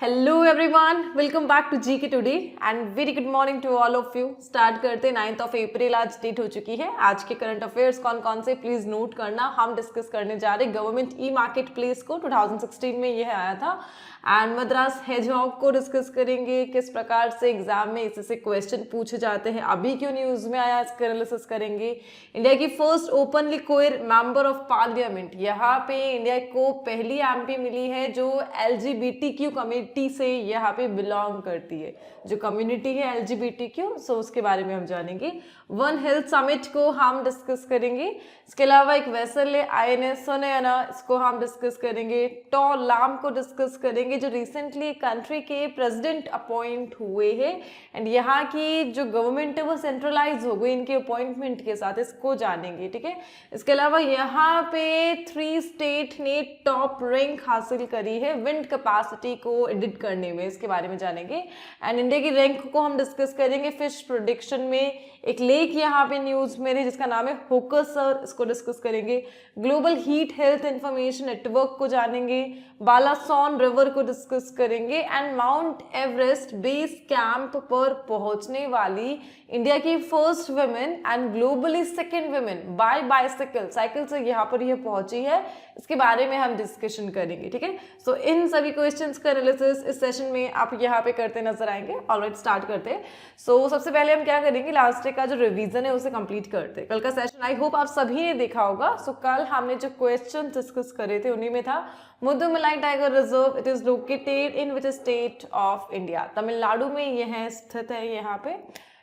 Hello everyone, welcome back to G K today and very good morning to all of you. Start करते 9 अप्रैल, आज date हो चुकी है। आज के करंट अफेयर्स कौन कौन से प्लीज नोट करना। हम डिस्कस करने जा रहे गवर्नमेंट ई मार्केट प्लेस को 2016 में यह आया था एंड मद्रास हेजहॉग को डिस्कस करेंगे। किस प्रकार से एग्जाम में इससे क्वेश्चन पूछे जाते हैं, अभी क्यों न्यूज में आया, इसका एनालिसिस करेंगे। इंडिया की first openly queer member of parliament, यहाँ पे इंडिया को पहली एमपी मिली है जो LGBTQ कम्युनिटी से यहाँ पे बिलोंग करती है। जो कम्युनिटी है LGBTQ, सो उसके बारे में हम जानेंगे। वन हेल्थ समिट को हम डिस्कस करेंगे। इसके अलावा एक वेसल है INS सोनयना, इसको हम डिस्कस करेंगे। टॉ लाम को डिस्कस करेंगे जो रिसेंटली कंट्री के प्रेसिडेंट अपॉइंट हुए हैं एंड यहाँ की जो गवर्नमेंट है वो सेंट्रलाइज हो गई इनके अपॉइंटमेंट के साथ, इसको जानेंगे। ठीक है, इसके अलावा यहाँ पे 3 स्टेट ने टॉप रैंक हासिल करी है विंड कैपेसिटी को एडिट करने में, इसके बारे में जानेंगे। एंड इंडिया की रैंक को हम डिस्कस करेंगे। फिश प्रोडक्शन में एक लेक यहाँ पे न्यूज में है जिसका नाम है होकसर, इसको डिस्कस करेंगे। Global heat health information network को जानेंगे। बालासोन रिवर को डिस्कस करेंगे and mount Everest base camp पर पहुंचने वाली इंडिया की first women and globally second women bye bicycle, cycle से यहाँ पर यह पहुंची है, इसके बारे में हम डिस्कशन करेंगे। ठीक है, सो इन सभी क्वेश्चंस का एनालिसिस इस सेशन में आप यहाँ पे करते नजर आएंगे। ऑलराइट, स्टार्ट करते हैं। सो सबसे पहले हम क्या करेंगे, लास्ट डे का जो रिवीजन है उसे कंप्लीट करते हैं। कल का सेशन आई होप आप सभी ने देखा होगा। सो कल हमने जो क्वेश्चन डिस्कस करे थे उन्हीं में था Mudumalai tiger reserve, it is located in which state of India, Tamil Nadu में यह स्थित है। यहाँ पे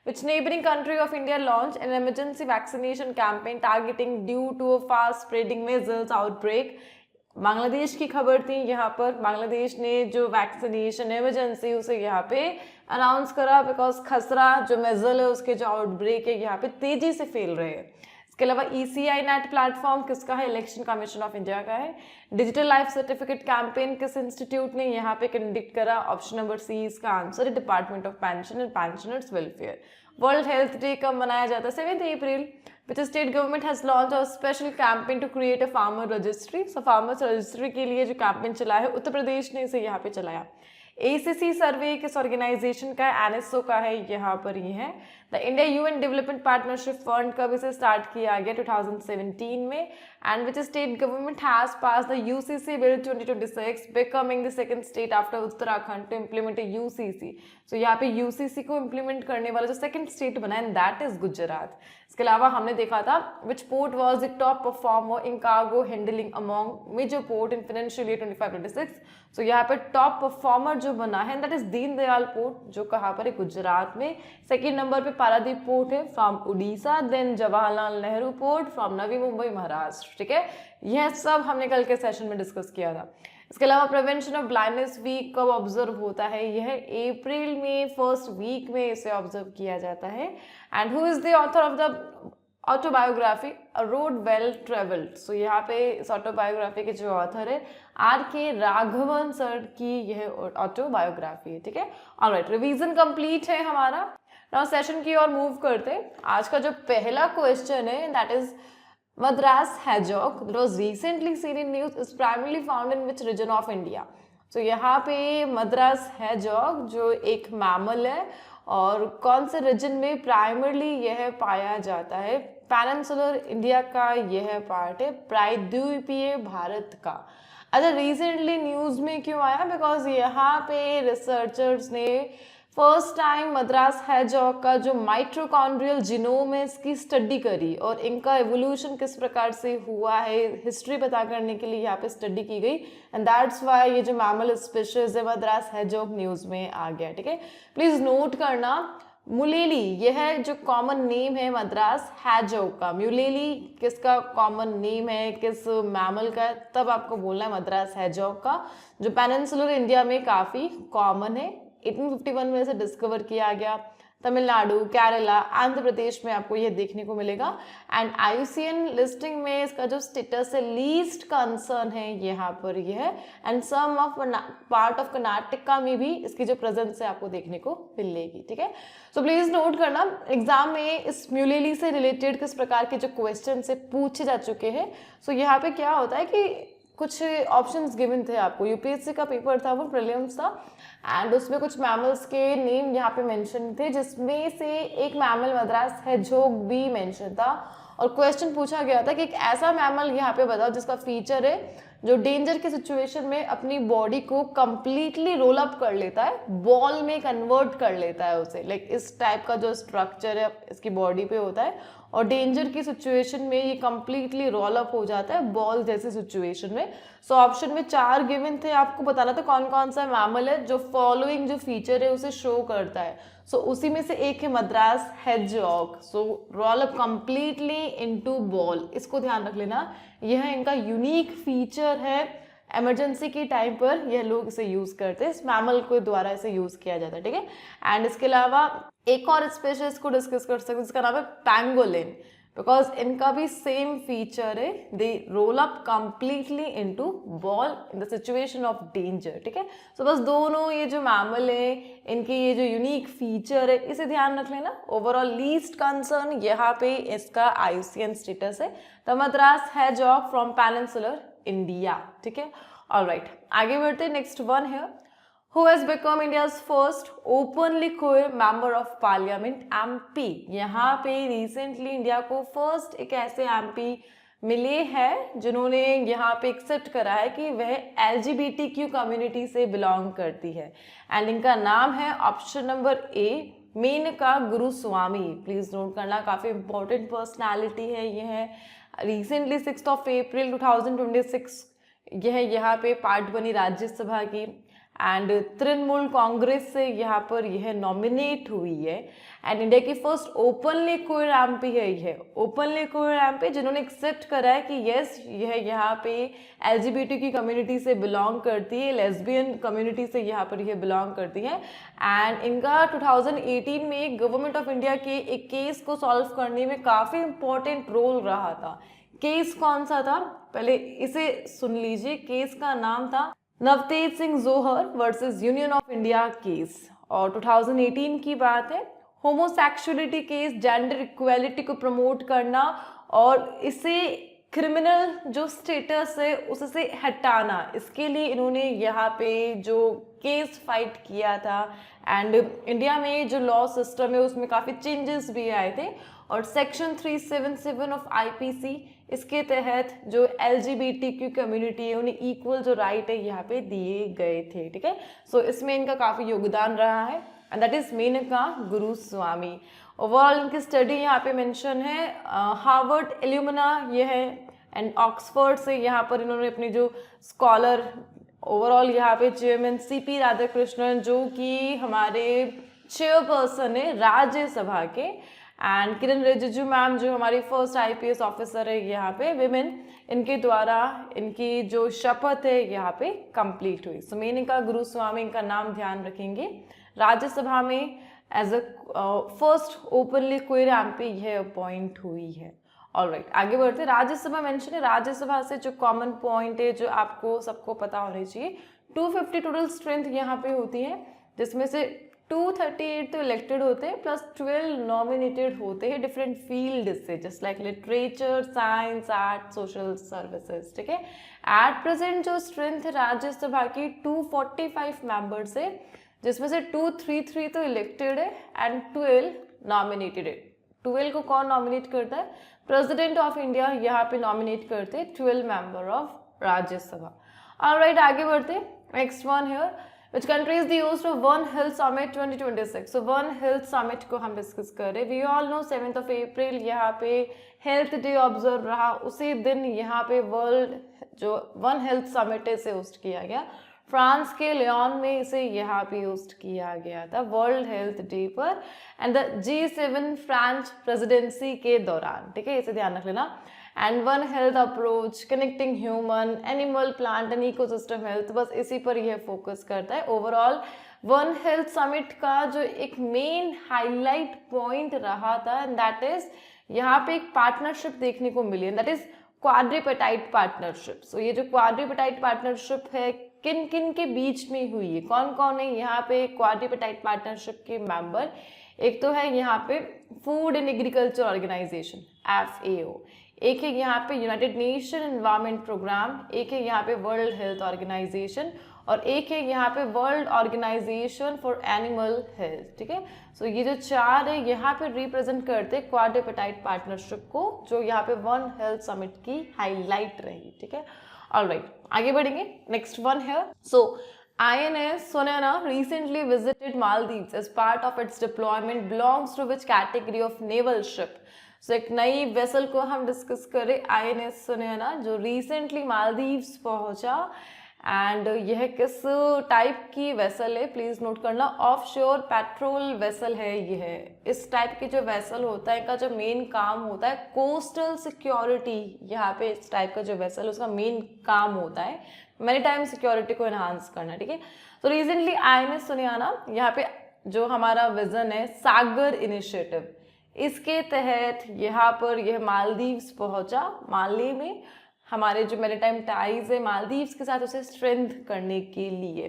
which neighboring country of India launched an emergency vaccination campaign targeting due to a fast spreading measles outbreak। Bangladesh की खबर थी। यहाँ पर बांग्लादेश ने जो वैक्सीनेशन इमरजेंसी उसे यहाँ पे अनाउंस करा बिकॉज खसरा जो मेजल है उसके जो आउटब्रेक है यहाँ पे तेजी से फैल रहे हैं। इसके अलावा ECI नेट प्लेटफॉर्म किसका है, इलेक्शन कमीशन ऑफ इंडिया का है। डिजिटल लाइफ सर्टिफिकेट कैंपेन किस इंस्टीट्यूट ने यहाँ पे कंडक्ट करा, ऑप्शन नंबर C इसका आंसर है department of pension and pensioners welfare. World health day कब मनाया जाता है, 7 अप्रैल। Which state government has launched a special campaign to create a farmer registry? So farmers registry के लिए जो कैंपेन चला है उत्तर प्रदेश ने इसे यहाँ पे चलाया। ACC सर्वे किस ऑर्गेनाइजेशन का है, NSO का है, यहाँ पर ये है। The India UN development partnership fund कब इसे स्टार्ट किया गया, 2017 में। And which state government has pass the UCC bill 2026 becoming the second state after Uttarakhand to implement UCC। So यहाँ पे UCC को इम्प्लीमेंट करने वाला जो सेकंड स्टेट बना है दैट इज गुजरात। इसके अलावा हमने देखा था which port was the top performer in cargo handling among major port in financial year 25-26। So यहाँ पे टॉप परफॉर्मर जो बना है दैट इज दीनदयाल पोर्ट, जो कहाँ पर है, गुजरात में। सेकेंड नंबर पे पारादीप पोर्ट है from Orissa, then Jawaharlal Nehru port from Navi Mumbai Maharashtra. ठीक है, यह सब हमने कल के सेशन में डिस्कस किया था। इसके अलावा प्रिवेंशन ऑफ ब्लाइंडनेस वीक कब ऑब्जर्व होता है, यह अप्रैल में फर्स्ट वीक में इसे ऑब्जर्व किया जाता है। And who is the author of the autobiography a road well travelled. So यहाँ पे इस ऑटोबायोग्राफी के जो ऑथर है RK राघवन सर की यह ऑटोबायोग्राफी है। ठीक है, ऑलराइट, रिवीजन कंप्लीट है हमारा। नाउ सेशन की ओर मूव करते हैं। आज का जो पहला क्वेश्चन है that is Madras hedgehog that was recently seen in news is primarily found in which region of India? So यहाँ पे मद्रास हेजॉग जो एक मैमल है और कौन से रीजन में प्राइमरली यह पाया जाता है, पेनिनसुलर इंडिया का यह पार्ट है, प्रायद्वीपीय भारत का। अच्छा, रिसेंटली न्यूज में क्यों आया, बिकॉज यहाँ पे रिसर्चर्स ने फर्स्ट टाइम मद्रास हेजॉग का जो माइटोकॉन्ड्रियल जीनोम है इसकी स्टडी करी और इनका एवोल्यूशन किस प्रकार से हुआ है हिस्ट्री पता करने के लिए यहाँ पे स्टडी की गई एंड दैट्स वाई ये जो मैमल स्पीशीज है मद्रास हेजॉग न्यूज में आ गया। ठीक है, प्लीज नोट करना मुलेली यह जो कॉमन नेम है मद्रास हेजॉग का, म्यूलेली किसका कॉमन नेम है, किस मैमल का, तब आपको बोलना है मद्रास हेजॉग का, जो पेनिनसुलर इंडिया में काफी कॉमन है। 1851 में इसे डिस्कवर किया गया। तमिलनाडु, केरला, आंध्र प्रदेश में आपको यह देखने को मिलेगा एंड IUCN लिस्टिंग में इसका जो स्टेटस है लीस्ट कंसर्न है यहाँ पर यह and some of part of Karnataka में भी इसकी जो प्रेजेंस है आपको देखने को मिलेगी। ठीक है, सो प्लीज नोट करना एग्जाम में इस म्यूलेली से रिलेटेड किस प्रकार के जो क्वेश्चन से पूछे जा चुके हैं। सो यहाँ पे क्या होता है कि कुछ ऑप्शंस गिवन थे आपको, यूपीएससी का पेपर था वो, प्रीलिम्स था, एंड उसमें कुछ मैमल्स के नेम यहाँ पे मेंशन थे, जिसमें से एक मैमल मद्रास हेजहोग भी मेंशन था। और क्वेश्चन पूछा गया था कि एक ऐसा मैमल यहाँ पे बताओ जिसका फीचर है जो डेंजर की सिचुएशन में अपनी बॉडी को कंप्लीटली रोल अप कर लेता है, बॉल में कन्वर्ट कर लेता है उसे, लाइक इस टाइप का जो स्ट्रक्चर है इसकी बॉडी पे होता है, और डेंजर की सिचुएशन में ये कंप्लीटली रोल अप हो जाता है बॉल जैसी सिचुएशन में। सो ऑप्शन में 4 गिवन थे, आपको बताना था कौन कौन सा मैमल है जो फॉलोइंग जो फीचर है उसे शो करता है। सो उसी में से एक है Madras hedgehog. So role up completely into ball, इसको ध्यान रख लेना, यह इनका यूनिक फीचर है। इमरजेंसी के टाइम पर यह लोग इसे यूज करते हैं, इस मैमल के द्वारा इसे यूज किया जाता है, ठीक है। एंड इसके अलावा एक और स्पेशीज को डिस्कस कर सकते हैं जिसका नाम है पैंगोलिन, बिकॉज इनका भी सेम फीचर है, they roll up completely into ball in the situation of danger, ठीक है। सो बस दोनों ये जो मैमल है इनके ये जो यूनिक फीचर है इसे ध्यान रख लेना। ओवरऑल लीस्ट कंसर्न यहाँ पे इसका IUCN स्टेटस है, the Madras hedgehog from peninsular India, ठीक है। ऑलराइट, आगे बढ़ते, नेक्स्ट वन है, who has become India's first openly queer member of parliament MP। यहाँ पे रिसेंटली इंडिया को फर्स्ट एक ऐसे MP मिले हैं जिन्होंने यहाँ पे एक्सेप्ट करा है कि वह LGBTQ कम्युनिटी से बिलोंग करती है, एंड इनका नाम है option number A, Menaka Guruswamy. Please note करना, काफी इंपॉर्टेंट पर्सनैलिटी है ये है। रिसेंटली 6 अप्रैल 2026 यह यहाँ पे पार्ट बनी राज्यसभा की, एंड तृणमूल कांग्रेस से यहाँ पर यह नॉमिनेट हुई है, एंड इंडिया की फर्स्ट ओपनली क्वेयर MP है यह, ओपनली क्वेयर MP जिन्होंने एक्सेप्ट करा है कि यस यह यहाँ पे LGBT की कम्युनिटी से बिलोंग करती है, लेस्बियन कम्युनिटी से यहाँ पर यह बिलोंग करती है। एंड इनका 2018 में गवर्नमेंट ऑफ इंडिया के एक केस को सॉल्व करने में काफ़ी इंपॉर्टेंट रोल रहा था। केस कौन सा था, पहले इसे सुन लीजिए, केस का नाम था Navtej Singh Johar versus union of India case, और 2018 की बात है। होमोसेक्सुअलिटी केस, जेंडर इक्वेलिटी को प्रमोट करना और इसे क्रिमिनल जो स्टेटस है उससे हटाना, इसके लिए इन्होंने यहाँ पे जो केस फाइट किया था, एंड इंडिया में जो लॉ सिस्टम है उसमें काफ़ी चेंजेस भी आए थे, और सेक्शन 377 ऑफ IPC इसके तहत जो LGBTQ कम्युनिटी है उन्हें इक्वल जो राइट है यहाँ पे दिए गए थे, ठीक है। सो इसमें इनका काफ़ी योगदान रहा है, and that is Menaka Guruswamy. Overall इनकी स्टडी यहाँ पे मेंशन है, हार्वर्ड एल्यूमिना ये है, एंड ऑक्सफोर्ड से यहाँ पर इन्होंने अपनी जो स्कॉलर, ओवरऑल यहाँ पे चेयरमैन CP राधाकृष्णन जो कि हमारे चेयरपर्सन है राज्यसभा के, एंड किरण रिजिजू मैम जो हमारी फर्स्ट IPS ऑफिसर है यहाँ पे विमेन, इनके द्वारा इनकी जो शपथ है यहाँ पे कंप्लीट हुई। सो मेनका गुरुस्वामी इनका नाम ध्यान रखेंगे, राज्यसभा में as a first openly queer MP यह अपॉइंट हुई है। ऑलराइट, आगे बढ़ते, राज्यसभा मेंशन है, राज्यसभा से जो कॉमन पॉइंट है जो आपको सबको पता होनी चाहिए, 250 टोटल स्ट्रेंथ यहाँ पे होती है, जिसमें से 238 तो इलेक्टेड होते हैं प्लस 12 नॉमिनेटेड होते हैं डिफरेंट फील्ड से, just like literature, science, art, social services, ठीक है। एट प्रेजेंट जो स्ट्रेंथ है राज्यसभा की 245 मेंबर्स है, जिसमें से 233 तो इलेक्टेड है एंड 12 नॉमिनेटेड है। 12 को कौन नॉमिनेट करता है, प्रेसिडेंट ऑफ इंडिया यहाँ पे नॉमिनेट करते हैं 12 मेंबर ऑफ राज्यसभा। ऑलराइट, आगे बढ़ते, next one here, which country is the host of One Health Summit 2026? So One Health Summit को हम डिस्कस कर रहे हैं। We all know 7th of April यहाँ पे हेल्थ डे ऑब्जर्व रहा, उसी दिन यहाँ पे वर्ल्ड जो वन हेल्थ समिट इसे होस्ट किया गया, फ्रांस के लियोन में इसे यहाँ पे होस्ट किया गया था वर्ल्ड हेल्थ डे पर, and the G7 France presidency के दौरान, ठीक है, इसे ध्यान रख लेना। And one health approach, connecting human, animal, plant and ecosystem health, बस इसी पर यह फोकस करता है। ओवरऑल वन हेल्थ समिट का जो एक मेन हाईलाइट पॉइंट रहा था, एंड दैट इज यहाँ पे एक पार्टनरशिप देखने को मिली, एंड दैट इज क्वाड्रिपेटाइट पार्टनरशिप। सो ये जो क्वाड्रिपेटाइट पार्टनरशिप है किन किन के बीच में हुई है, कौन कौन है यहाँ पे क्वाड्रिपेटाइट पार्टनरशिप के मेंबर, एक तो है यहाँ पे food and agriculture organisation FAO, एक है यहाँ पे यूनाइटेड नेशन एनवायरनमेंट प्रोग्राम, एक है यहाँ पे वर्ल्ड हेल्थ ऑर्गेनाइजेशन, और एक है यहाँ पे world organisation for animal health. ठीक है, सो ये जो चार है यहाँ पे रिप्रेजेंट करते हैं क्वाड्रिपार्टाइट पार्टनरशिप को, जो यहाँ पे वन हेल्थ समिट की हाईलाइट रही। ठीक है, ऑलराइट, आगे बढ़ेंगे। नेक्स्ट वन है, सो INS Sonana recently visited Maldives as part of its deployment. Belongs to which category of naval ship? So एक नई वेसल को हम डिस्कस करें, INS Sonana, जो रिसेंटली मालदीव्स पहुंचा, एंड यह किस टाइप की वेसल है प्लीज नोट करना, ऑफ शोर पेट्रोल वेसल है। यह इस टाइप की जो वेसल होता है, इनका जो मेन काम होता है कोस्टल सिक्योरिटी। यहाँ पे इस टाइप का जो वेसल उसका मेन काम होता है मैरीटाइम सिक्योरिटी को एनहांस करना। ठीक है, तो रिसेंटली INS Sonana, यहाँ पे जो हमारा विजन है सागर इनिशिएटिव, इसके तहत यहाँ पर यह मालदीव्स पहुंचा। माले में हमारे जो मैरीटाइम टाइज है मालदीव्स के साथ, उसे स्ट्रेंथ करने के लिए,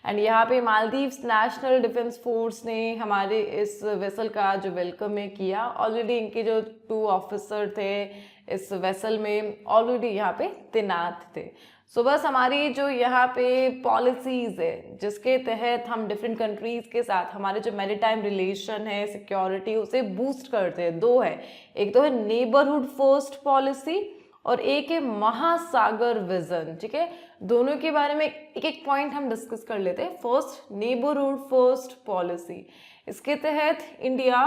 एंड यहाँ पे मालदीव्स नेशनल डिफेंस फोर्स ने हमारे इस वेसल का जो वेलकम है किया। ऑलरेडी इनके जो 2 ऑफिसर थे इस वेसल में ऑलरेडी यहाँ पे तैनात थे। सो बस हमारी जो यहाँ पे पॉलिसीज है जिसके तहत हम डिफरेंट कंट्रीज के साथ हमारे जो मैरीटाइम रिलेशन है, सिक्योरिटी, उसे बूस्ट करते हैं। 2 है, एक तो है नेबरहुड फर्स्ट पॉलिसी और एक है महासागर विजन। ठीक है, दोनों के बारे में एक एक पॉइंट हम डिस्कस कर लेते हैं। फर्स्ट, नेबरहुड फर्स्ट पॉलिसी, इसके तहत इंडिया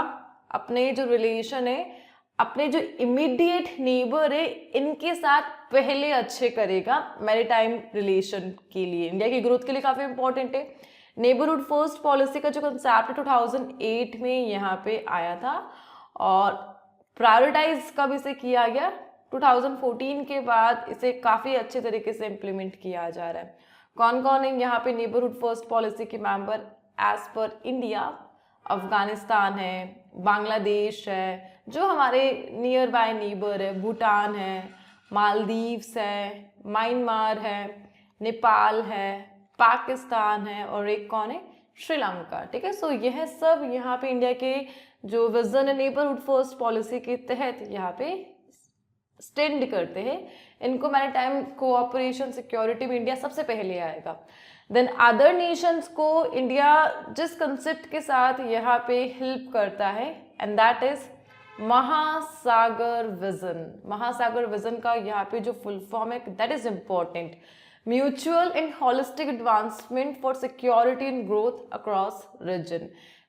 अपने जो रिलेशन है, अपने जो इमीडिएट नेबर है, इनके साथ पहले अच्छे करेगा मैरीटाइम रिलेशन के लिए, इंडिया की ग्रोथ के लिए काफ़ी इंपॉर्टेंट है। नेबरहुड फर्स्ट पॉलिसी का जो कंसेप्ट 2008 में यहाँ पे आया था, और प्रायोरिटाइज कब इसे किया गया, 2014 के बाद इसे काफ़ी अच्छे तरीके से इम्प्लीमेंट किया जा रहा है। कौन कौन है यहाँ पे नेबरहुड फर्स्ट पॉलिसी के member? As per India Afghanistan है, बांग्लादेश है जो हमारे नियर बाय नेबर है, भूटान है, मालदीव्स है, म्यांमार है, नेपाल है, पाकिस्तान है, और एक कौन है, श्रीलंका। ठीक है, सो यह सब यहाँ पे इंडिया के जो विजन है नेबरहुड फर्स्ट पॉलिसी के तहत यहाँ पे स्टैंड करते हैं। इनको मैरीटाइम कोऑपरेशन सिक्योरिटी में इंडिया सबसे पहले आएगा। देन अदर नेशंस को इंडिया जिस कंसेप्ट के साथ यहाँ पे हेल्प करता है, and that is Mahasagar vision. Mahasagar vision का यहाँ पे जो फुल फॉर्म है, that is important, mutual and holistic advancement for security and growth across region.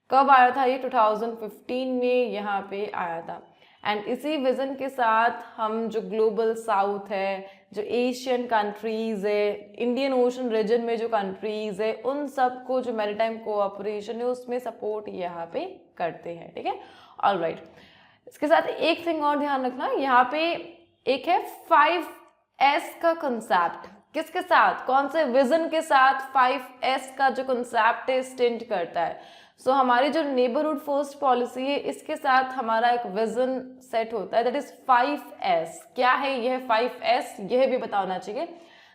कब आया था ये? 2015 में यहाँ पे आया था। एंड इसी विजन के साथ हम जो ग्लोबल साउथ है, जो एशियन कंट्रीज है, इंडियन ओशन रीजन में जो कंट्रीज है, उन सब को जो मैरीटाइम कोऑपरेशन है उसमें सपोर्ट यहाँ पे करते हैं। ठीक है, ऑलराइट। इसके साथ एक थिंग और ध्यान रखना, यहाँ पे एक है 5S का कंसेप्ट। किसके साथ, कौन से विजन के साथ 5S का जो कंसेप्ट है स्टेंड करता है? सो हमारी जो नेबरहुड फर्स्ट पॉलिसी है इसके साथ हमारा एक विजन सेट होता है, दैट इज 5S। क्या है यह 5S, यह भी बताना चाहिए।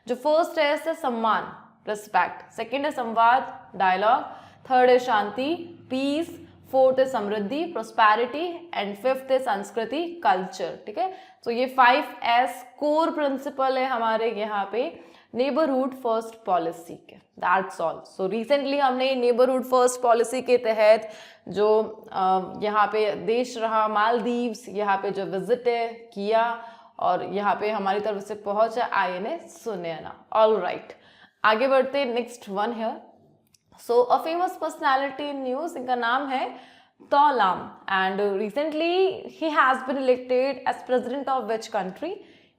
जो फर्स्ट S है सम्मान, रिस्पेक्ट, सेकंड है संवाद, डायलॉग, थर्ड है शांति, पीस, फोर्थ है समृद्धि, प्रोस्पैरिटी, एंड फिफ्थ है संस्कृति, कल्चर। ठीक है, तो ये 5S कोर प्रिंसिपल है हमारे यहाँ पे नेबरहुड फर्स्ट पॉलिसी के। That's all. सो रिसेंटली हमने नेबरहुड फर्स्ट पॉलिसी के तहत जो यहाँ पे देश रहा मालदीव्स, यहाँ पे जो विजिट किया और यहाँ पे हमारी तरफ से पहुंचा INS Sonana। ऑल राइट, आगे बढ़ते नेक्स्ट वन है। So a famous personality in news, इनका नाम है तो लाम, एंड रिसेंटली ही has been elected as president of which country?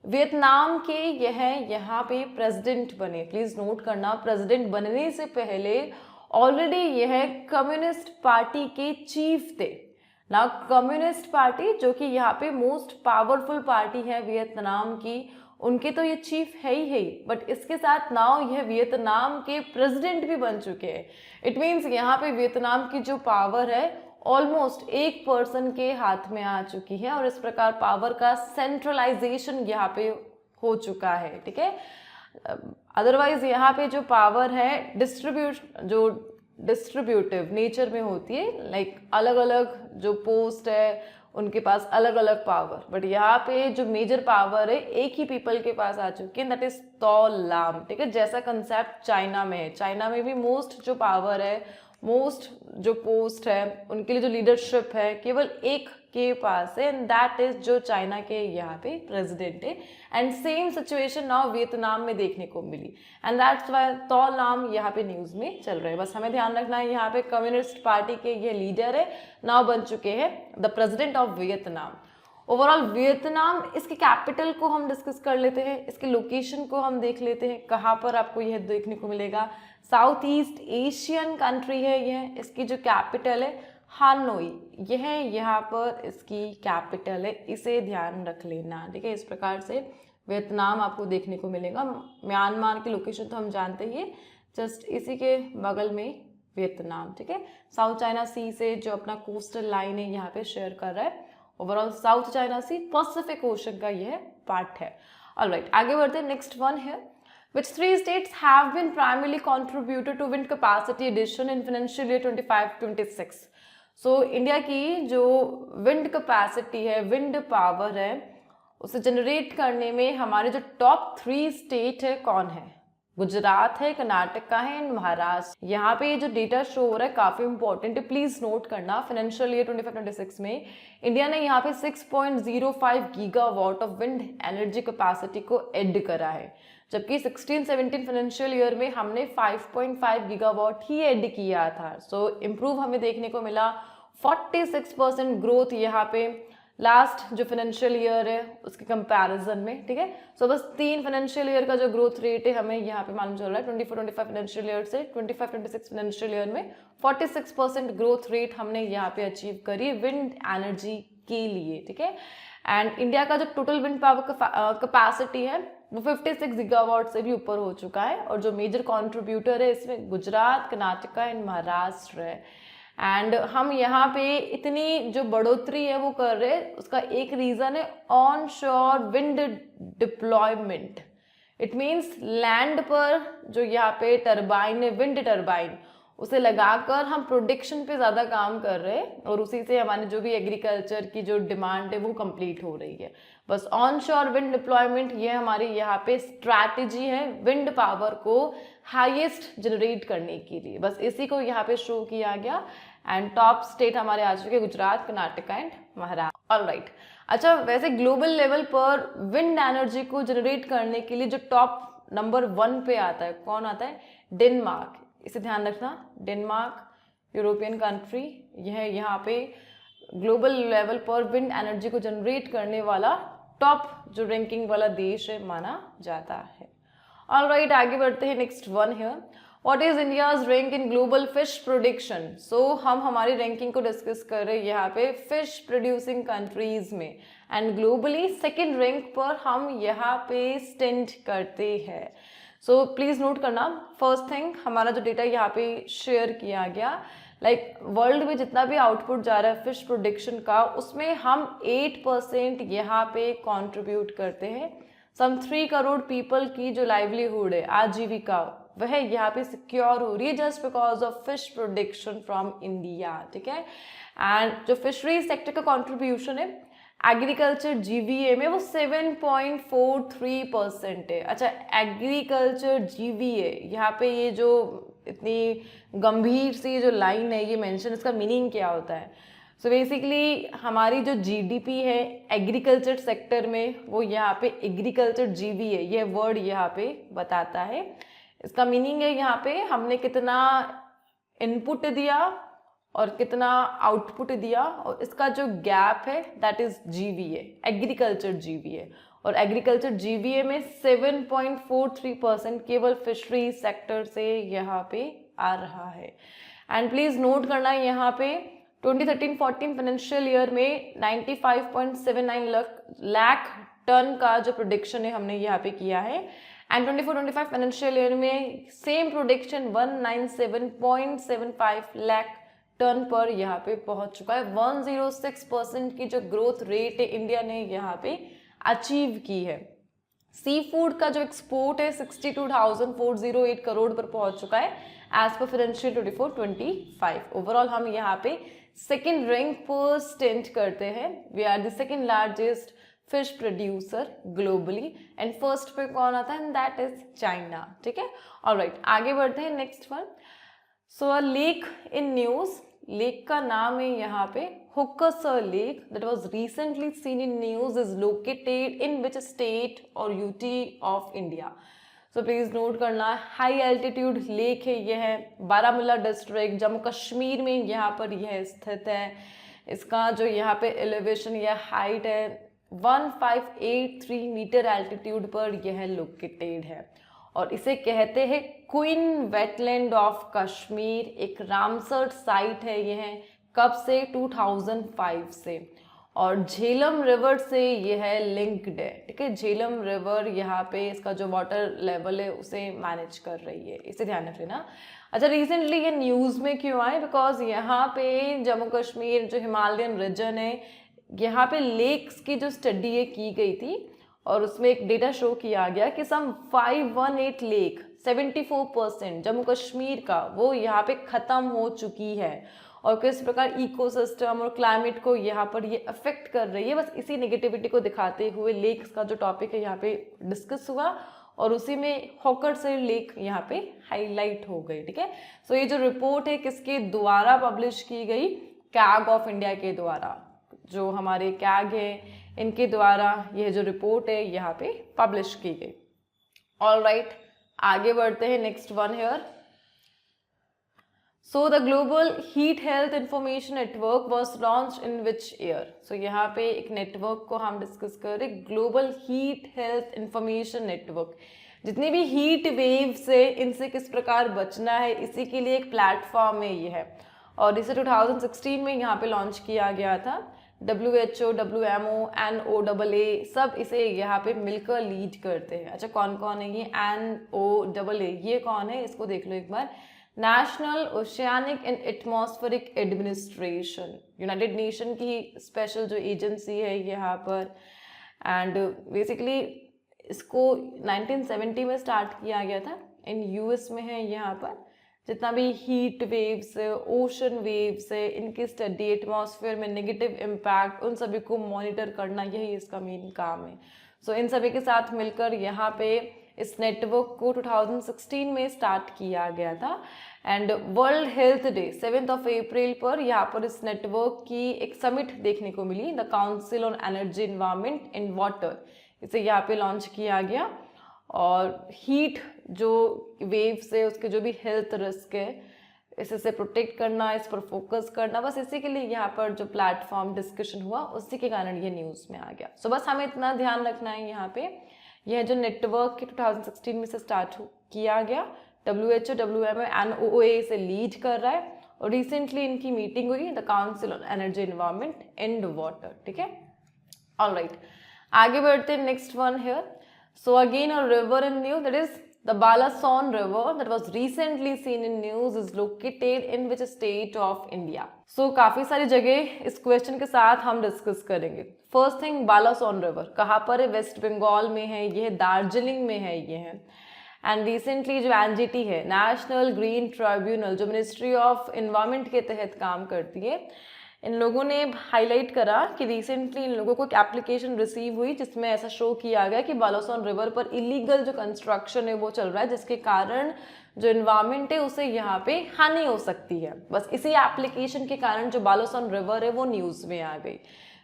Vietnam के यह यहाँ पे प्रेसिडेंट बने। प्लीज नोट करना, प्रेसिडेंट बनने से पहले ऑलरेडी यह कम्युनिस्ट पार्टी के चीफ थे ना। कम्युनिस्ट पार्टी जो कि यहाँ पे मोस्ट पावरफुल पार्टी है वियतनाम की, उनके तो ये चीफ है ही, बट इसके साथ नाउ यह वियतनाम के प्रेसिडेंट भी बन चुके हैं। इट मीन्स यहाँ पे वियतनाम की जो पावर है ऑलमोस्ट एक पर्सन के हाथ में आ चुकी है, और इस प्रकार पावर का सेंट्रलाइजेशन यहाँ पे हो चुका है। ठीक है, अदरवाइज यहाँ पे जो पावर है डिस्ट्रीब्यूटिव नेचर में होती है, लाइक अलग अलग जो पोस्ट है उनके पास अलग अलग पावर, बट यहाँ पे जो मेजर पावर है एक ही पीपल के पास आ चुकी है, दैट इज तौ लाम, ठीक है। जैसा कंसेप्ट चाइना में है, चाइना में भी मोस्ट जो पावर है, मोस्ट जो पोस्ट है, उनके लिए जो लीडरशिप है केवल एक के पास है, एंड दैट इज जो चाइना के यहाँ पे प्रेसिडेंट है। And same situation now Vietnam में देखने को मिली, एंड दैट्स वाई तौ लाम यहाँ पे न्यूज में चल रहे हैं। बस हमें ध्यान रखना है, यहाँ पे कम्युनिस्ट पार्टी के ये लीडर है, नाउ बन चुके हैं the president of Vietnam. Overall Vietnam, इसके कैपिटल को हम डिस्कस कर लेते हैं, इसके लोकेशन को हम देख लेते हैं, कहाँ पर आपको यह देखने को मिलेगा। साउथ ईस्ट एशियन कंट्री है यह, इसकी जो कैपिटल है हानोई, यह यहाँ पर इसकी कैपिटल है, इसे ध्यान रख लेना, ठीक है। इस प्रकार से वियतनाम आपको देखने को मिलेगा। म्यांमार की लोकेशन तो हम जानते ही है, जस्ट इसी के बगल में वियतनाम, ठीक है। साउथ चाइना सी से जो अपना कोस्टल लाइन है यहाँ पे शेयर कर रहा है। ओवरऑल साउथ चाइना सी पैसिफिक ओशन का यह पार्ट है। ऑलराइट, आगे बढ़ते हैं। नेक्स्ट वन है, which three states have been primarily contributed to wind capacity addition in financial year 25-26? So India की जो विंड कैपेसिटी है, विंड पावर है, उसे जनरेट करने में हमारे जो टॉप 3 स्टेट है कौन है? गुजरात है, कर्नाटक है एंड महाराष्ट्र। यहाँ पे ये जो डेटा शो हो रहा है काफी इंपॉर्टेंट है, प्लीज नोट करना। फाइनेंशियल ईयर 25-26 में इंडिया ने यहाँ पे 6.05 gigawatt of wind energy capacity को ऐड करा है, जबकि 16-17 फाइनेंशियल ईयर में हमने 5.5 गीगावाट ही ऐड किया था। सो इम्प्रूव हमें देखने को मिला, 46% ग्रोथ यहाँ पे लास्ट जो फाइनेंशियल ईयर है उसके कंपैरिजन में, ठीक है। सो बस 3 फाइनेंशियल ईयर का जो ग्रोथ रेट है हमें यहाँ पे मालूम चल रहा है, 24-25 फाइनेंशियल ईयर से 25-26 फाइनेंशियल ईयर में 46% ग्रोथ रेट हमने यहाँ पे अचीव करी विंड एनर्जी के लिए, ठीक है। एंड इंडिया का जो टोटल विंड पावर कैपेसिटी है वो 56 गीगावाट से भी ऊपर हो चुका है, और जो मेजर कॉन्ट्रीब्यूटर है इसमें गुजरात, कर्नाटक एंड महाराष्ट्र है। एंड हम यहाँ पे इतनी जो बढ़ोतरी है वो कर रहे हैं, उसका एक रीजन है ऑन शोर wind deployment. It means land पर जो यहाँ पे टरबाइन है, विंड टरबाइन, उसे लगाकर हम प्रोडक्शन पे ज़्यादा काम कर रहे हैं, और उसी से हमारे जो भी एग्रीकल्चर की जो डिमांड है वो कंप्लीट हो रही है। बस ऑन शोर विंड डिप्लॉयमेंट ये हमारी यहाँ पे स्ट्रैटेजी है विंड पावर को हाईएस्ट जनरेट करने के लिए, बस इसी को यहाँ पे शो किया गया। एंड टॉप स्टेट हमारे आ चुके गुजरात, कर्नाटक एंड महाराष्ट्र। ऑलराइट, अच्छा वैसे ग्लोबल लेवल पर विंड एनर्जी को जनरेट करने के लिए जो टॉप नंबर 1 पे आता है, कौन आता है? डेनमार्क। इसे ध्यान रखना, डेनमार्क यूरोपियन कंट्री, यह यहाँ पे ग्लोबल लेवल पर विंड एनर्जी को जनरेट करने वाला टॉप जो रैंकिंग वाला देश है माना जाता है। ऑलराइट, आगे बढ़ते हैं। नेक्स्ट वन है, what is India's rank in global fish production? So हम हमारी रैंकिंग को डिस्कस कर रहे हैं यहाँ पे फिश प्रोड्यूसिंग कंट्रीज में, एंड ग्लोबली सेकेंड रैंक पर हम यहाँ पे स्टैंड करते हैं। सो प्लीज नोट करना, फर्स्ट थिंग हमारा जो डेटा यहाँ पे शेयर किया गया, लाइक वर्ल्ड में जितना भी आउटपुट जा रहा है फिश प्रोडक्शन का, उसमें हम 8% यहाँ पे कंट्रीब्यूट करते हैं। सम 3 करोड़ पीपल की जो लाइवलीहुड है, आजीविका, वह यहाँ पे सिक्योर हो रही है just because of fish production from India, ठीक है। एंड जो फिशरी सेक्टर का कंट्रीब्यूशन है एग्रीकल्चर जीवीए में वो 7.43% है। अच्छा, एग्रीकल्चर जीवीए, यहाँ पे ये जो इतनी गंभीर सी जो लाइन है ये मेंशन, इसका मीनिंग क्या होता है? सो बेसिकली हमारी जो जीडीपी है एग्रीकल्चर सेक्टर में, वो यहाँ पे एग्रीकल्चर जीवीए ये वर्ड यहाँ पे बताता है। इसका मीनिंग है यहाँ पे हमने कितना इनपुट दिया और कितना आउटपुट दिया, और इसका जो गैप है that is GVA, agriculture GVA. और एग्रीकल्चर जीवीए में 7.43% केवल फिशरी सेक्टर से यहाँ पे आ रहा है। एंड प्लीज नोट करना यहाँ पे 2013-14 फाइनेंशियल ईयर में 95.79 लाख टन का जो प्रोडक्शन है हमने यहाँ पे किया है, एंड 24-25 फाइनेंशियल ईयर में सेम प्रोडक्शन 197.75 लाख टन पर यहाँ पे पहुंच चुका है। 106% की जो ग्रोथ रेट है इंडिया ने यहाँ पे अचीव की है। सी फूड का जो एक्सपोर्ट है 62,408 करोड़ पर पहुंच चुका है एज पर फाइनेंशियल 24-25। ओवरऑल हम यहाँ पे सेकेंड रैंक पर स्टैंड करते हैं। We are the second largest fish producer globally and first पे कौन आता है, दैट इज चाइना। ठीक है, ऑलराइट, आगे बढ़ते हैं next one. So a lake in news, lake का नाम है यहाँ पे Hokkaido Lake that was recently seen in news is located in which state or UT of India? So please note करना, हाई एल्टीट्यूड लेक है यह, Baramulla district Jammu Kashmir में यहाँ पर यह स्थित है। इसका जो यहाँ पे एलिवेशन या हाइट है 1583 मीटर एल्टीट्यूड पर यह लोकेटेड है और इसे कहते हैं क्वीन वेटलैंड ऑफ कश्मीर। एक रामसर साइट है यह, कब से, 2005 से, और झेलम रिवर से यह लिंक्ड है। ठीक है, झेलम रिवर यहाँ पे इसका जो वाटर लेवल है उसे मैनेज कर रही है, इसे ध्यान रखना। अच्छा, रिसेंटली ये न्यूज़ में क्यों आए, बिकॉज यहाँ पे जम्मू कश्मीर जो हिमालयन रीजन है यहाँ पे लेक्स की जो स्टडी है की गई थी और उसमें एक डेटा शो किया गया कि सम 518 लेक 74% जम्मू कश्मीर का वो यहाँ पे ख़त्म हो चुकी है और किस प्रकार इकोसिस्टम और क्लाइमेट को यहाँ पर ये अफेक्ट कर रही है। बस इसी नेगेटिविटी को दिखाते हुए लेक्स का जो टॉपिक है यहाँ पे डिस्कस हुआ और उसी में हॉकर्स लेक यहाँ पे हाईलाइट हो गई। ठीक है, सो ये जो रिपोर्ट है किसके द्वारा पब्लिश की गई, कैग ऑफ इंडिया के द्वारा, जो हमारे कैग है इनके द्वारा यह जो रिपोर्ट है यहाँ पे पब्लिश की गई। ऑलराइट, आगे बढ़ते हैं, next one here. So the Global Heat Health Information Network was launched in which year? So यहाँ पे एक नेटवर्क को हम डिस्कस कर रहे, global heat health information network. जितनी भी हीट वेव्स है इनसे किस प्रकार बचना है, इसी के लिए एक प्लेटफॉर्म है ये है और इसे 2016 में यहाँ पे लॉन्च किया गया था। WHO, WMO, NOAA सब इसे यहाँ पे मिलकर लीड करते हैं। अच्छा, कौन कौन है ये NOAA, ये कौन है, इसको देख लो एक बार। National oceanic and atmospheric administration, united nation की स्पेशल जो एजेंसी है यहाँ पर, एंड बेसिकली इसको 1970 में स्टार्ट किया गया था, इन US में है। यहाँ पर जितना भी हीट वेव्स है, ओशन वेव्स है, इनकी स्टडी, एटमॉस्फेयर में नेगेटिव इम्पैक्ट, उन सभी को मॉनिटर करना, यही इसका मेन काम है। सो इन सभी के साथ मिलकर यहाँ पे इस नेटवर्क को 2016 में स्टार्ट किया गया था एंड वर्ल्ड हेल्थ डे 7 अप्रैल पर यहाँ पर इस नेटवर्क की एक समिट देखने को मिली, the council on energy environment and water, इसे यहाँ पे लॉन्च किया गया। और हीट जो वेव्स है उसके जो भी हेल्थ रिस्क है इससे प्रोटेक्ट करना, इस पर फोकस करना, बस इसी के लिए यहाँ पर जो प्लेटफॉर्म डिस्कशन हुआ उसी के कारण ये न्यूज़ में आ गया। सो बस हमें इतना ध्यान रखना है यहाँ पे, यह जो नेटवर्क 2016 में से स्टार्ट किया गया, WHO, WMO, NOAA से लीड कर रहा है और रिसेंटली इनकी मीटिंग हुई, the council on energy environment and water. ठीक है, ऑलराइट, आगे बढ़ते हैं, next one here. So again a river in news, that is the Balason river that was recently seen in news is located in which state of India? So काफी सारी जगह इस question के साथ हम डिस्कस करेंगे। फर्स्ट थिंग, बालासोन रिवर कहाँ पर है, वेस्ट बंगाल में है, ये दार्जिलिंग में है ये है। एंड रिसेंटली जो NGT है, नेशनल ग्रीन ट्राइब्यूनल, जो मिनिस्ट्री ऑफ एनवायरनमेंट के तहत काम करती है, इन लोगों ने हाईलाइट करा कि रिसेंटली इन लोगों को एक एप्लीकेशन रिसीव हुई जिसमें ऐसा शो किया गया कि बालासोन रिवर पर इलीगल जो कंस्ट्रक्शन है वो चल रहा है, जिसके कारण जो एनवायरनमेंट है उसे यहाँ पे हानि हो सकती है। बस इसी एप्लीकेशन के कारण जो बालासोन रिवर है वो न्यूज़ में आ गई।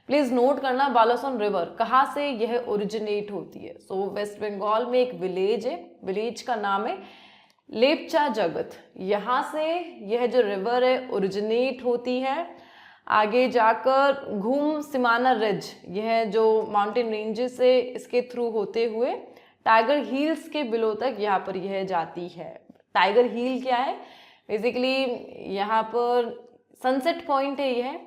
प्लीज़ नोट करना, बालासोन रिवर कहाँ से यह ओरिजिनेट होती है। सो वेस्ट बंगाल में एक विलेज है, विलेज का नाम है लेपचा जगत, यहाँ से यह जो रिवर है ओरिजिनेट होती है। आगे जाकर घूम सिमाना रिज, यह जो माउंटेन रेंजेस से इसके थ्रू होते हुए टाइगर हिल्स के बिलो तक यहाँ पर यह जाती है। टाइगर हिल क्या है, बेसिकली यहाँ पर सनसेट पॉइंट है यह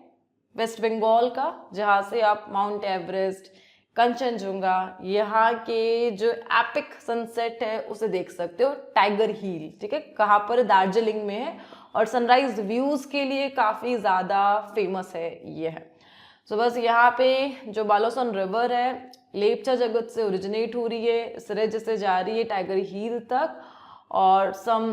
वेस्ट बंगाल का, जहाँ से आप माउंट एवरेस्ट, कंचनजुंगा, यहाँ के जो एपिक सनसेट है उसे देख सकते हो, टाइगर हिल। ठीक है, कहाँ पर, दार्जिलिंग में है और सनराइज व्यूज के लिए काफ़ी ज़्यादा फेमस है ये है। सो बस यहाँ पे जो बालासोन रिवर है लेपचा जगत से ओरिजिनेट हो रही है, सिरज से जा रही है टाइगर हिल तक, और सम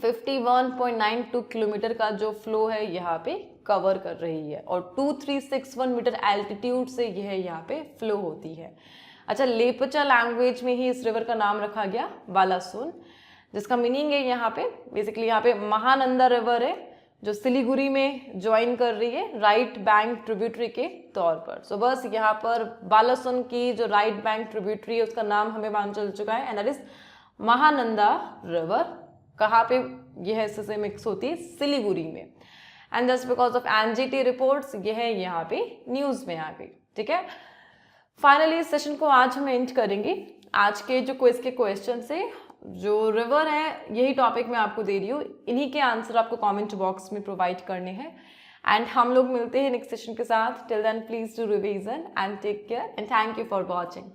51.92 किलोमीटर का जो फ्लो है यहाँ पे कवर कर रही है, और 2361 मीटर एल्टीट्यूड से यह यहाँ पे फ्लो होती है। अच्छा, लेपचा लैंग्वेज में ही इस रिवर का नाम रखा गया बालासोन, जिसका मीनिंग है यहाँ पे बेसिकली यहाँ पे महानंदा रिवर है जो सिलीगुड़ी में ज्वाइन कर रही है राइट बैंक ट्रिब्यूटरी के तौर पर। सो बस यहाँ पर बालासोन की जो राइट बैंक ट्रिब्यूटरी है उसका नाम हमें मालूम चल चुका है, and that is Mahananda river. कहाँ पे यह इससे मिक्स होती है? सिलीगुड़ी में। And just because of NGT reports यह यहाँ पे न्यूज़ में आ गई। ठीक है, फाइनली इस सेशन को आज हम एंड करेंगे। आज के जो क्विज के क्वेश्चन से जो रिवर है यही टॉपिक मैं आपको दे रही हूँ, इन्हीं के आंसर आपको कमेंट बॉक्स में प्रोवाइड करने हैं, एंड हम लोग मिलते हैं नेक्स्ट सेशन के साथ। Till then please do revision and take care and thank you for watching.